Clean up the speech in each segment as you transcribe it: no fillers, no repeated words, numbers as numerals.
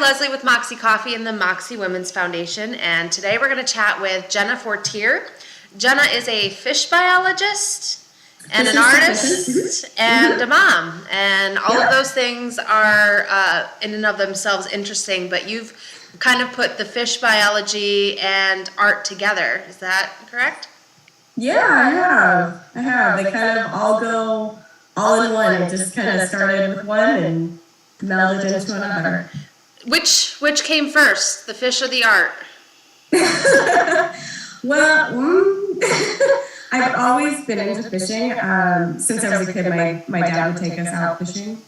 Leslie with Moxxi Coffee and the Moxxi Women's Foundation, and today we're going to chat with Jenna Fortier. Jenna is a fish biologist and an artist and a mom, and all of those things are in and of themselves interesting, but you've kind of put the fish biology and art together. Is that correct? Yeah, I have. They kind of all go all in one. It just kind of started with one and melded into another. Which came first, the fish or the art? Well, I've always been into fishing. Since I was a kid, my dad would take us out fishing.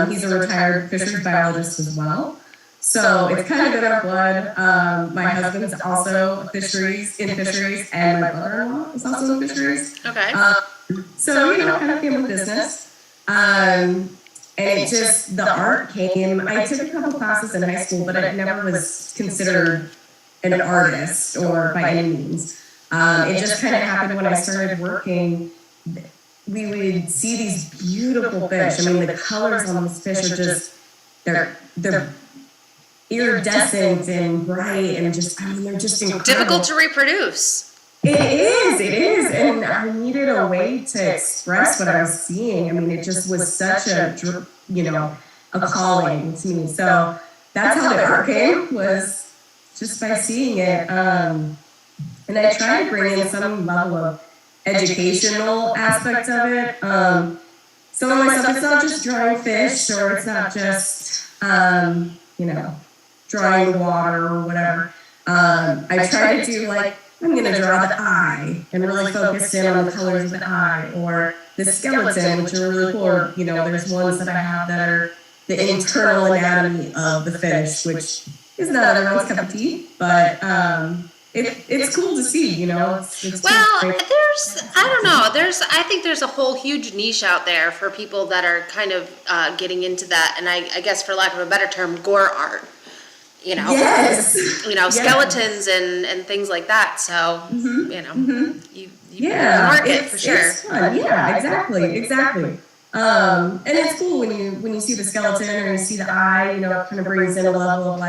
He's a retired fisheries biologist as well. So it's kind of in our blood. My husband's also in fisheries, and my brother-in-law is also in fisheries. Okay. So, kind of family business. And it just, the art came. I took a couple classes in high school, but I never was considered an artist or by any means. It just kind of happened when I started working. We would see these beautiful fish. I mean, the colors on these fish are just, they're iridescent and bright and just, they're just incredible. Difficult to reproduce. It is. And I needed a way to express what I was seeing. I mean, it just was such a calling to me. So that's how the art came, was just by seeing it. And I tried to bring in some level of educational aspect of it. Some of my stuff, it's not just drawing fish, or it's not just, drawing water or whatever. I try to do I'm going to draw the eye and really focus in on the colors of the eye, or the skeleton, which are really cool. Or, there's ones that I have that are the internal anatomy of the fish, which is not everyone's cup of tea, but it's cool to see, It's I think there's a whole huge niche out there for people that are kind of getting into that, and I guess for lack of a better term, gore art. Yes. Skeletons and things like that. So, you market for sure. It's fun. Yeah, exactly. And it's cool when you see the skeleton or you see the eye, it kind of brings in a level of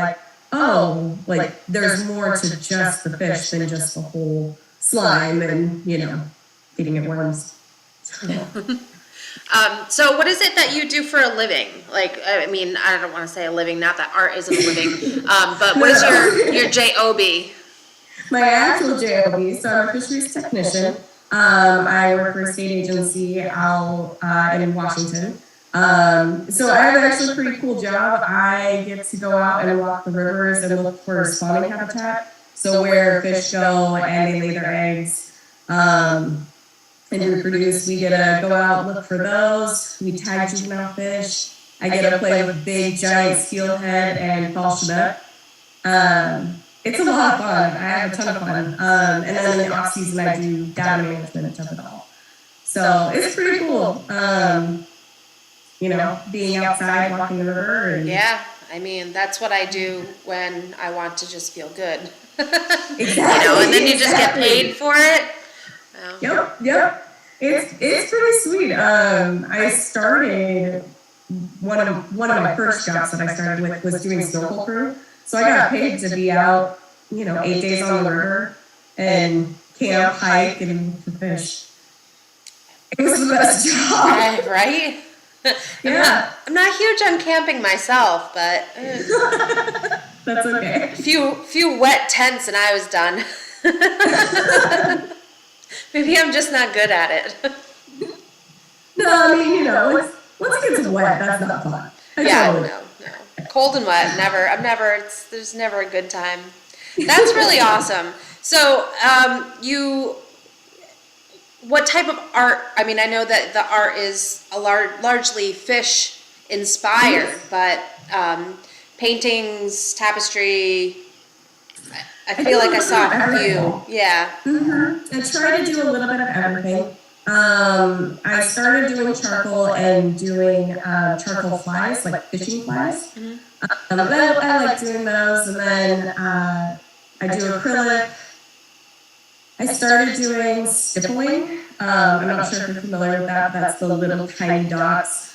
there's more to just the fish than just the whole slime and, feeding it worms. So what is it that you do for a living? I don't want to say a living, not that art isn't a living, but what is your J-O-B? My actual J-O-B, so I'm a fisheries technician. I work for a state agency out in Washington. So I have actually a pretty cool job. I get to go out and walk the rivers and look for spawning habitat. So where fish go and they lay their eggs. And reproduce, we get to go out, look for those. We tag juvenile fish. I get to play with big, giant steelhead and fall chinook. It's a lot of fun. I have a ton of fun. And then in the off season, I do data management of it all. So it's pretty cool. Being outside, walking the river. Yeah, that's what I do when I want to just feel good. Exactly. And then you just get paid for it. Yep. It's pretty sweet. I started one of my first jobs that I started with was doing snorkel crew. So I got paid to be out, 8 days on the river and camp, hike, and fish. It was the best job. Right? Yeah. I'm not huge on camping myself, but that's okay. Few wet tents and I was done. Maybe I'm just not good at it. No, once it gets wet, that's not fun. No. Cold and wet, never. There's never a good time. That's really awesome. So, what type of art? I know that the art is largely fish inspired, but paintings, tapestry. I feel like I saw a few. Yeah. I try to do a little bit of everything. I started doing charcoal and doing charcoal flies, like fishing flies. I like doing those, and then I do acrylic. I started doing stippling. I'm not sure if you're familiar with that. That's the little tiny dots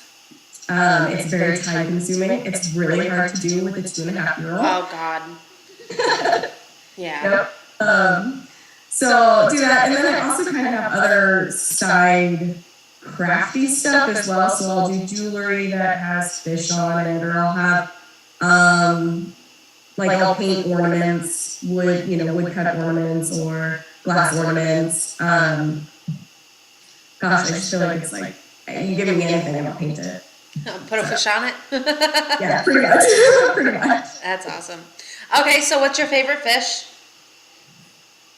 It's very time consuming. It's really hard to do with a 2.5-year-old. Oh God. Yeah. Yep. So do that, and then I also kind of have other side crafty stuff as well. So I'll do jewelry that has fish on it, or I'll have like I'll paint ornaments, woodcut ornaments or glass ornaments. Gosh, I just feel like it's like you give me anything and I'll paint it. Put a fish on it? Yeah, pretty much. Pretty much. That's awesome. Okay, so what's your favorite fish?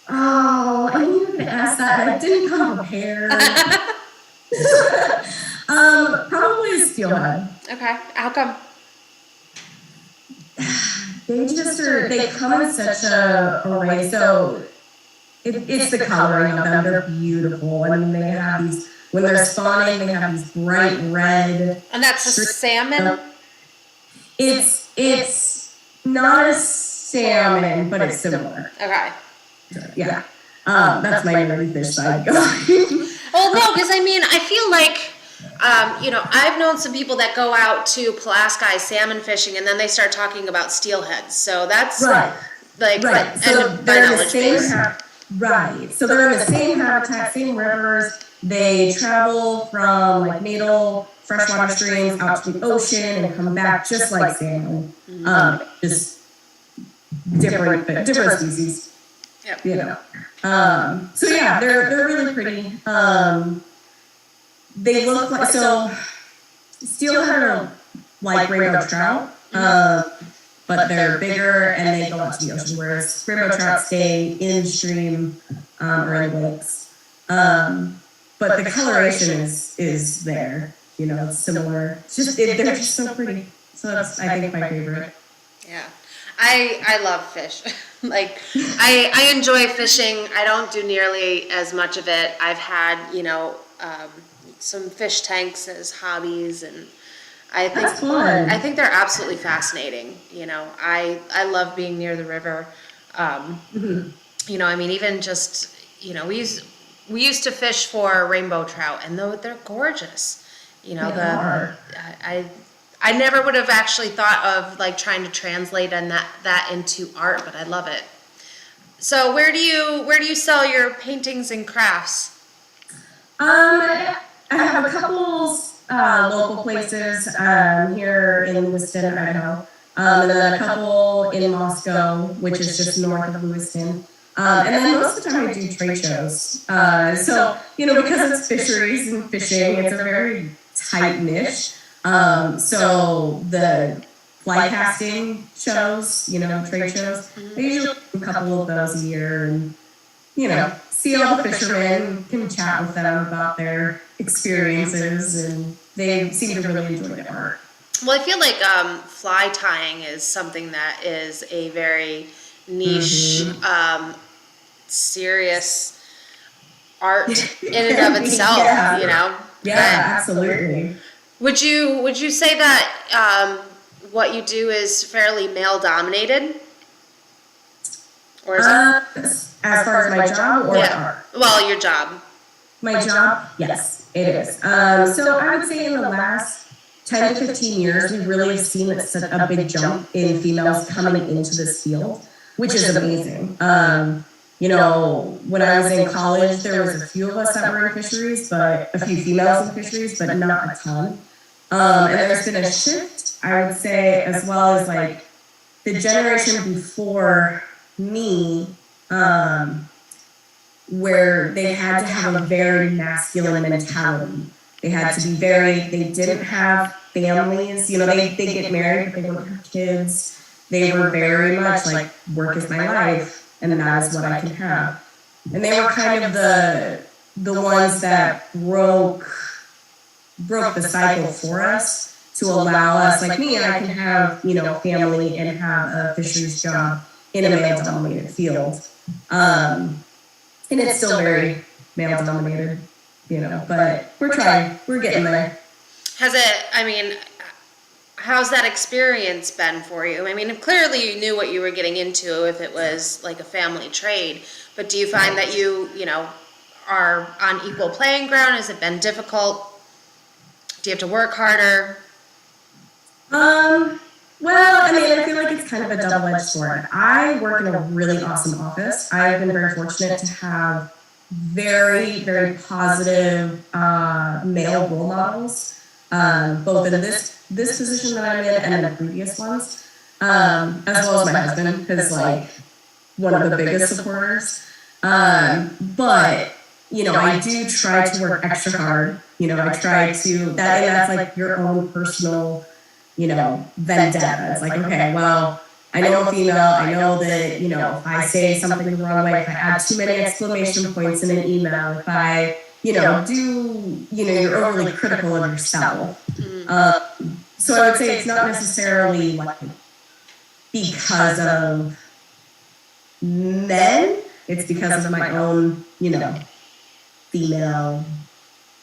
Oh, I knew you were gonna ask that. I didn't come prepared. Probably a steelhead. Okay, how come? They come in such a array. So it's the coloring of them. They're beautiful. I mean, they have these, when they're spawning, they have these bright red. And that's a salmon? It's not a salmon, but it's similar. Okay. Yeah. That's my nerdy fish side going. Well, no, because I mean, I feel like, I've known some people that go out to Pulaski salmon fishing and then they start talking about steelheads. So that's right. Right. So they're in the same right. So they're in the same habitat, same rivers. They travel from like natal freshwater streams out to the ocean and come back just like salmon. Just different species. Yep. So yeah, they're really pretty. They look like, so steelhead are like rainbow trout, but they're bigger and they go out to the ocean, whereas rainbow trout stay in stream or in lakes. But the coloration is there. It's similar. It's just they're just so pretty. So that's, I think, my favorite. Yeah. I love fish. I enjoy fishing. I don't do nearly as much of it. I've had, some fish tanks as hobbies, and I think they're absolutely fascinating. I love being near the river. I mean, even just, we used to fish for rainbow trout, and they're gorgeous. I never would have actually thought of like trying to translate and that into art, but I love it. So where do you sell your paintings and crafts? I have a couple local places here in Lewiston, Idaho, and then a couple in Moscow, which is just north of Lewiston. And then most of the time I do trade shows. So, because it's fisheries and fishing, it's a very tight niche. So the fly casting shows, trade shows, I usually do a couple of those a year and, see all the fishermen, can chat with them about their experiences, and they seem to really enjoy the art. Well, I feel like fly tying is something that is a very niche, serious art in and of itself, Yeah, absolutely. Would you say that what you do is fairly male dominated? Or is it? As far as my job or art? Well, your job. My job, yes, it is. So I would say in the last 10 to 15 years, we really have seen a big jump in females coming into this field, which is amazing. When I was in college, there was a few of us that were in fisheries, but a few females in fisheries, but not a ton. And there's been a shift, I would say, as well as like the generation before me, where they had to have a very masculine mentality. They had to be they didn't have families, they get married, but they wouldn't have kids. They were very much like, work is my life, and that is what I can have. And they were kind of the ones that broke the cycle for us to allow us, like me, I can have, family and have a fisheries job in a male-dominated field. And it's still very male-dominated, but we're trying. We're getting there. How's that experience been for you? I mean, clearly you knew what you were getting into if it was like a family trade, but do you find that you are on equal playing ground? Has it been difficult? Do you have to work harder? Well, I mean, I feel like it's kind of a double-edged sword. I work in a really awesome office. I've been very fortunate to have very, very positive male role models, both in this position that I'm in and in the previous ones, as well as my husband, because like one of the biggest supporters. But I do try to work extra hard. I try to and that's like your own personal vendetta. It's like, okay, well, I know I'm a female. I know that, if I say something the wrong way, if I add too many exclamation points in an email, if I, you're overly critical of yourself. So I would say it's not necessarily like because of men, it's because of my own, female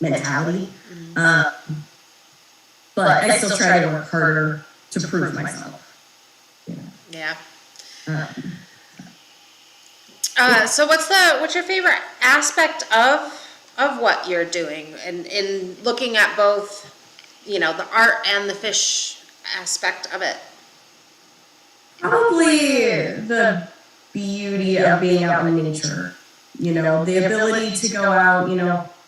mentality. But I still try to work harder to prove myself. Yeah. So what's your favorite aspect of what you're doing, and in looking at both, the art and the fish aspect of it? Probably the beauty of being out in nature. The ability to go out.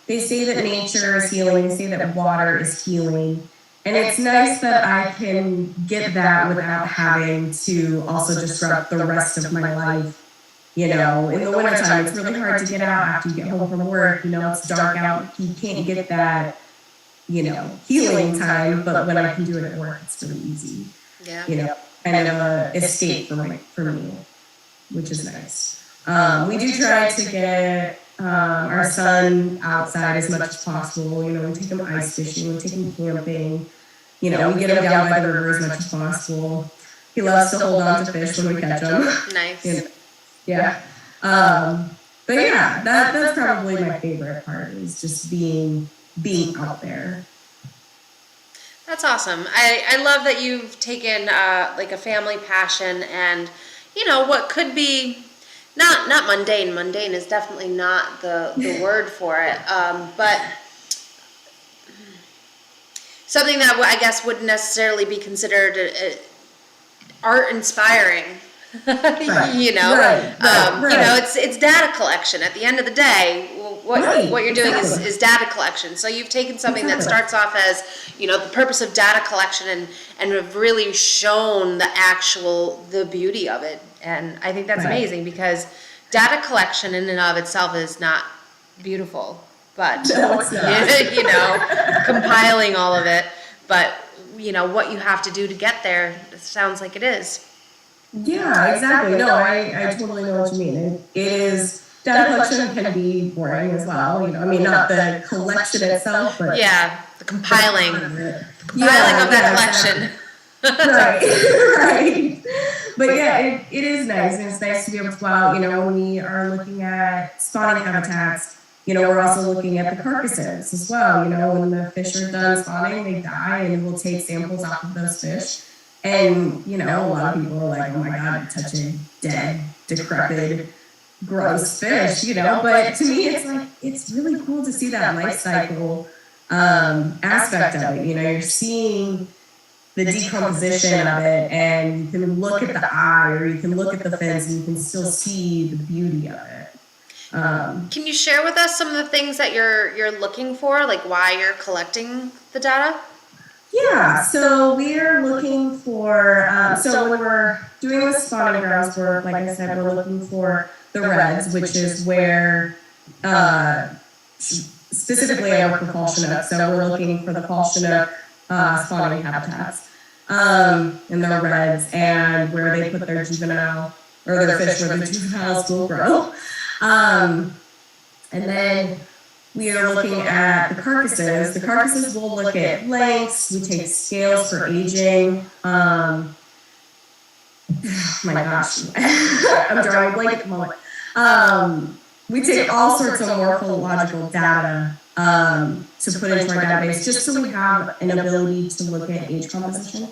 They say that nature is healing. They say that water is healing. And it's nice that I can get that without having to also disrupt the rest of my life. In the wintertime, it's really hard to get out after you get home from work. It's dark out. You can't get that, healing time. But when I can do it at work, it's really easy. Yeah. Kind of a escape for me, which is nice. We do try to get our son outside as much as possible. We take him ice fishing, we take him camping. We get him down by the river as much as possible. He loves to hold on to fish when we catch them. Nice. Yeah. But yeah, that's probably my favorite part, is just being out there. That's awesome. I love that you've taken like a family passion and what could be not mundane. Mundane is definitely not the word for it. But something that I guess wouldn't necessarily be considered art inspiring. Right. It's data collection. At the end of the day, what you're doing is data collection. So you've taken something that starts off as the purpose of data collection and have really shown the beauty of it. And I think that's amazing, because data collection in and of itself is not beautiful, but compiling all of it. But what you have to do to get there, it sounds like it is. Yeah, exactly. No, I totally know what you mean. It is, data collection can be boring as well. Not the collection itself, but the compiling of that collection. Right. But yeah, it is nice, and it's nice to be able to go out. When we are looking at spawning habitats, we're also looking at the carcasses as well. When the fish are done spawning, they die, and we'll take samples off of those fish. And, a lot of people are like, oh my God, touching dead, decrepit, gross fish, but to me, it's like, it's really cool to see that life cycle aspect of it. You're seeing the decomposition of it, and you can look at the eye, or you can look at the fins, and you can still see the beauty of it. Can you share with us some of the things that you're looking for, like why you're collecting the data? Yeah, so we're looking for, so when we're doing the spawning grounds work, like I said, we're looking for the reds, which is where, specifically I work for fall chinook, so we're looking for the fall chinook spawning habitats, and the reds, and where they put their juvenile, or their fish where the juveniles will grow. And then we are looking at the carcasses. The carcasses will look at lengths. We take scales for aging. My gosh, I'm drawing a blank at the moment. We take all sorts of morphological data to put into our database, just so we have an ability to look at age composition.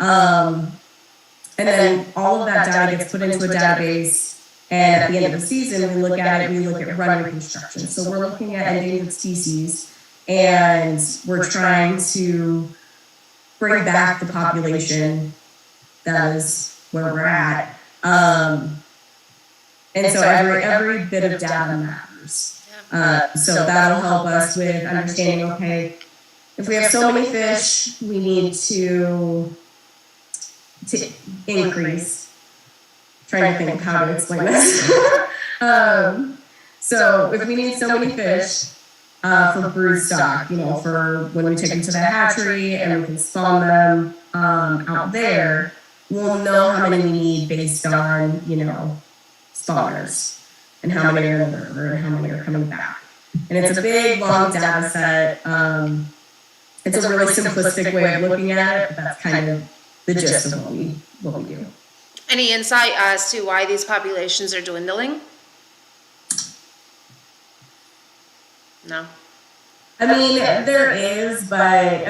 And then all of that data gets put into a database. And at the end of the season, we look at it, we look at run reconstruction. So we're looking at endangered species, and we're trying to bring back the population that is where we're at. And so every bit of data matters. So that'll help us with understanding, okay, if we have so many fish, we need to increase. Trying to think of how to explain this. So if we need so many fish for brood stock, for when we take them to the hatchery and we can spawn them out there, we'll know how many we need based on, spawners and how many are in the river and how many are coming back. And it's a big, long data set. It's a really simplistic way of looking at it, but that's kind of the gist of what we do. Any insight as to why these populations are dwindling? No. I mean, there is, but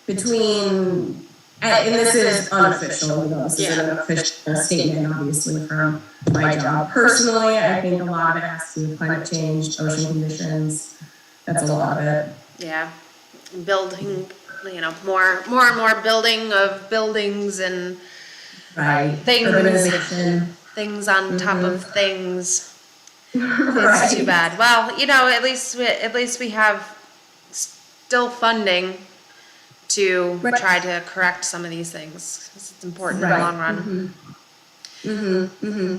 between, and this is unofficial, this is an official statement, obviously, from my job. Personally, I think a lot of it has to do with climate change, ocean conditions. That's a lot of it. Yeah. Building, more and more building of buildings and things on top of things. It's too bad. Well, at least we have still funding to try to correct some of these things. It's important in the long run.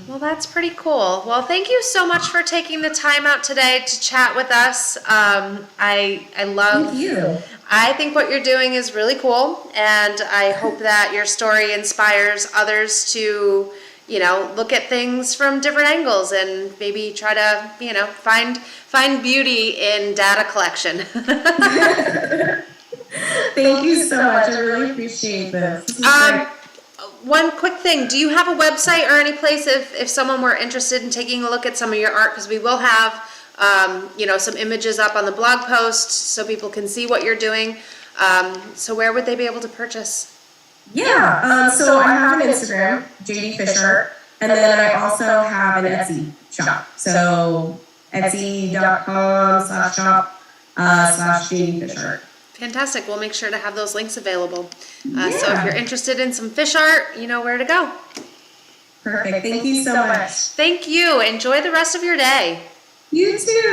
Well, that's pretty cool. Well, thank you so much for taking the time out today to chat with us. I love. Thank you. I think what you're doing is really cool, and I hope that your story inspires others to, look at things from different angles and maybe try to, find beauty in data collection. Thank you so much. I really appreciate this. One quick thing, do you have a website or any place if someone were interested in taking a look at some of your art? Because we will have some images up on the blog post so people can see what you're doing. So where would they be able to purchase? Yeah, so I have an Instagram, JD Fisher, and then I also have an Etsy shop. So etsy.com/shop/JD Fisher. Fantastic. We'll make sure to have those links available. So if you're interested in some fish art, you know where to go. Perfect. Thank you so much. Thank you. Enjoy the rest of your day. You too.